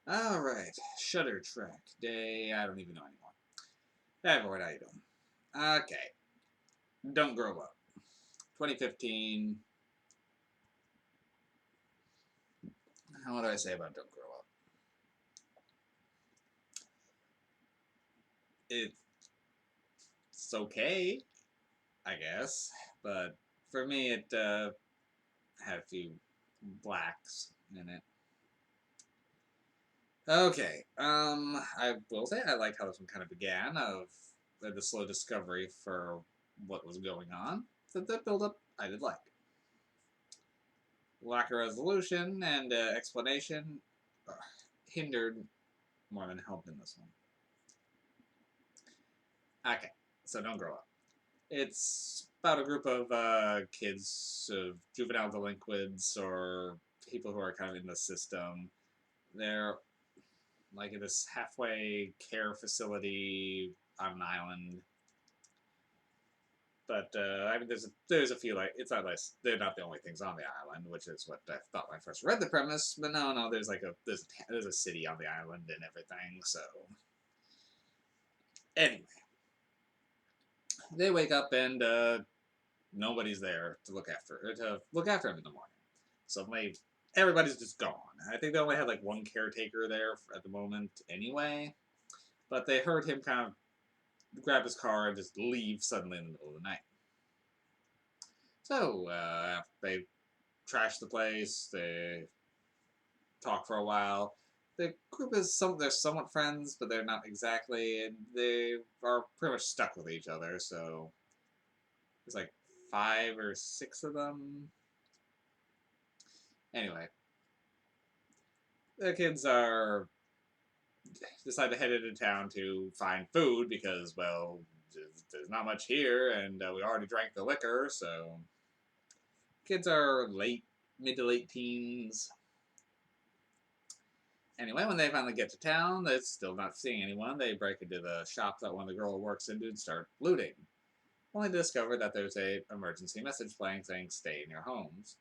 Alright, Shutter Track Day. I don't even know anymore. Hey, boy, how you doing? Okay, Don't Grow Up. 2015. What do I say about Don't Grow Up? It's okay, I guess, but for me, it had a few blacks in it. Okay, I will say I liked how this one kind of began, of the slow discovery for what was going on. So the build up, I did like. Lack of resolution and explanation hindered more than helped in this one. Okay, so Don't Grow Up. It's about a group of kids, of juvenile delinquents or people who are kind of in the system. They're like in this halfway care facility on an island. But I mean, there's a few, like, it's not like they're not the only things on the island, which is what I thought when I first read the premise. But no, there's like there's a city on the island and everything. So anyway, they wake up and nobody's there to look after him in the morning. Suddenly, everybody's just gone. I think they only had like one caretaker there at the moment anyway. But they heard him kind of grab his car and just leave suddenly in the middle of the night. So they trash the place. They talk for a while. The group is they're somewhat friends, but they're not exactly, and they are pretty much stuck with each other. So there's like five or six of them. Anyway, the kids are decide to head into town to find food because, well, there's not much here, and we already drank the liquor. So kids are mid to late teens. Anyway, when they finally get to town, they're still not seeing anyone. They break into the shop that one of the girl works in and start looting. Only to discover that there's a emergency message playing saying "Stay in your homes."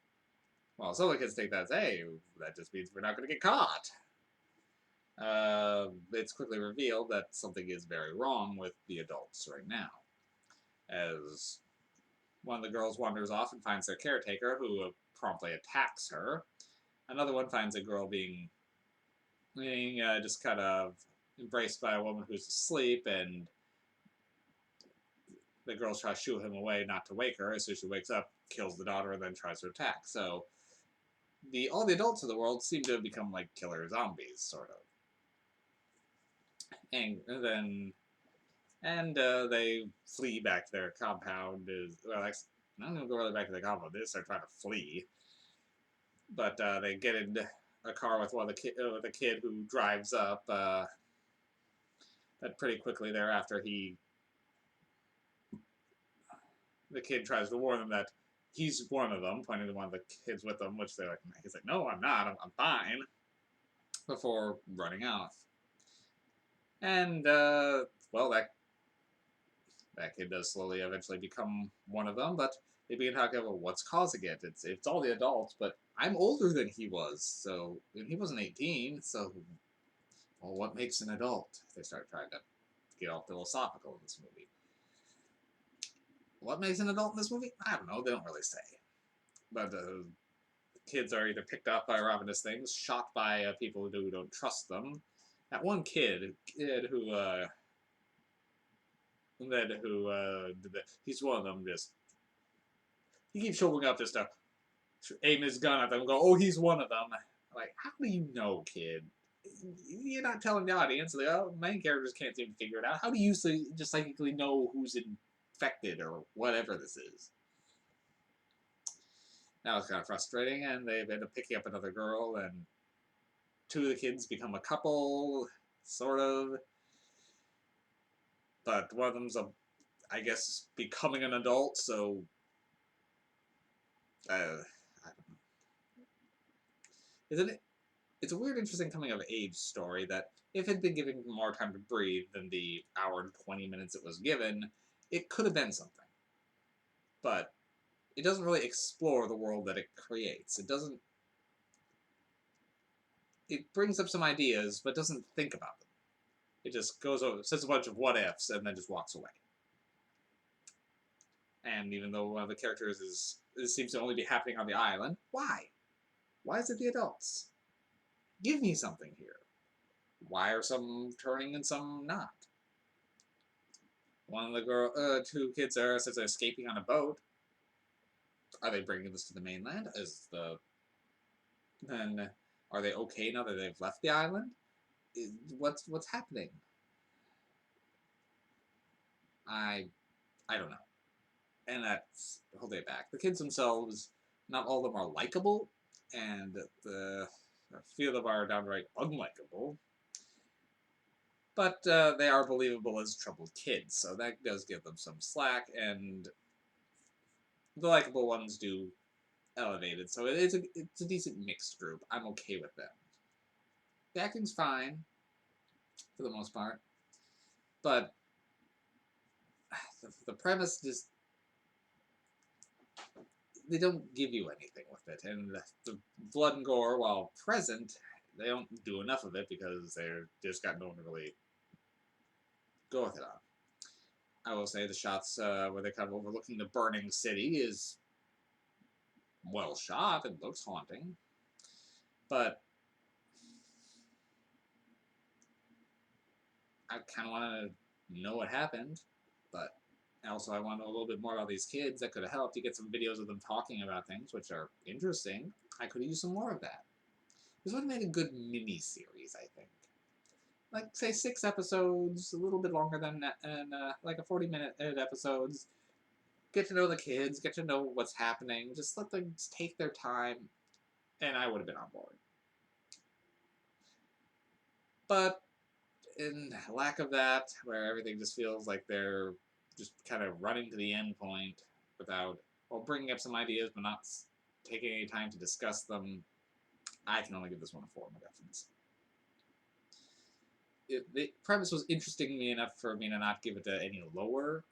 Well, some of the kids think that's, hey, that just means we're not going to get caught. It's quickly revealed that something is very wrong with the adults right now, as one of the girls wanders off and finds their caretaker, who promptly attacks her. Another one finds a girl being just kind of embraced by a woman who's asleep, and the girls try to shoo him away not to wake her. As soon as she wakes up, kills the daughter, and then tries to attack. So all the adults of the world seem to have become like killer zombies, sort of. And they flee back to their compound. I'm gonna go really back to the compound. They start trying to flee, but they get in a car with with a kid who drives up. That pretty quickly thereafter, the kid tries to warn them that he's one of them, pointing to one of the kids with them, which he's like, no, I'm not, I'm fine, before running off. And well, that kid does slowly eventually become one of them, but they begin talking about what's causing it. It's all the adults, but I'm older than he was, so and he wasn't 18. So, well, what makes an adult? They start trying to get all philosophical in this movie. What makes an adult in this movie? I don't know. They don't really say. But kids are either picked up by ravenous things, shot by people who don't trust them. That one kid he's one of them. Just he keeps showing up just to aim his gun at them and go, "Oh, he's one of them." Like, how do you know, kid? You're not telling the audience. The main characters can't seem to figure it out. How do you just psychically know who's infected or whatever this is? Now it's kind of frustrating, and they've ended up picking up another girl, and two of the kids become a couple, sort of. But one of them's I guess, becoming an adult, so I don't know. Isn't it? It's a weird, interesting coming of age story that, if it had been given more time to breathe than the hour and 20 minutes it was given, it could have been something. But it doesn't really explore the world that it creates. It doesn't. it brings up some ideas, but doesn't think about them. It just goes over, says a bunch of what ifs, and then just walks away. And even though one of the characters seems to only be happening on the island, why? Why is it the adults? Give me something here. Why are some turning and some not? One of the two kids says they're escaping on a boat. Are they bringing this to the mainland? Then are they okay now that they've left the island? What's happening? I don't know. And that's hold it back. The kids themselves, not all of them are likable, and a few of them are downright unlikable. But they are believable as troubled kids, so that does give them some slack, and the likable ones do elevate it. So it's a decent mixed group. I'm okay with them. The acting's fine for the most part, but the premise just they don't give you anything with it, and the blood and gore, while present, they don't do enough of it because they're just got no one to really go with it on. I will say the shots where they're kind of overlooking the burning city is well shot and looks haunting, but I kind of want to know what happened, but also I want to know a little bit more about these kids. That could have helped. You get some videos of them talking about things, which are interesting. I could have used some more of that. This would have made a good mini-series, I think. Like, say, 6 episodes, a little bit longer than that, and like a 40-minute episodes. Get to know the kids, get to know what's happening. Just let them take their time, and I would have been on board. But in lack of that, where everything just feels like they're just kind of running to the end point without, well, bringing up some ideas but not taking any time to discuss them, I can only give this one a 4 MacGuffins. The premise was interesting me enough for me to not give it any lower,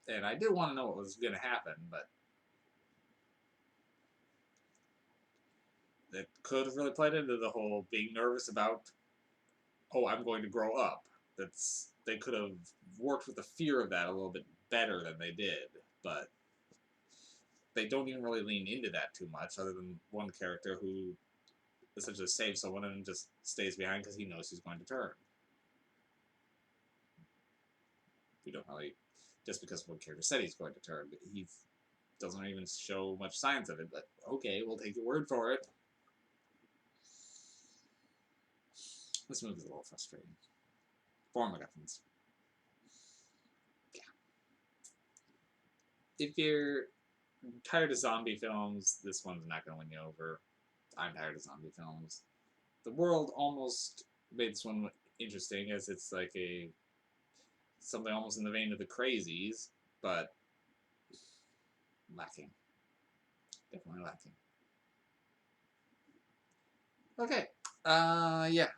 and I did want to know what was going to happen, but it could have really played into the whole being nervous about, oh, I'm going to grow up. They could have worked with the fear of that a little bit better than they did, but they don't even really lean into that too much, other than one character who essentially saves someone and just stays behind because he knows he's going to turn. We don't really, just because one character said he's going to turn, he doesn't even show much signs of it, but okay, we'll take your word for it. This movie's a little frustrating. 4 MacGuffins. Yeah. If you're tired of zombie films, this one's not going to win you over. I'm tired of zombie films. The world almost made this one interesting, as it's like something almost in the vein of the Crazies, but lacking. Definitely lacking. Okay. Yeah.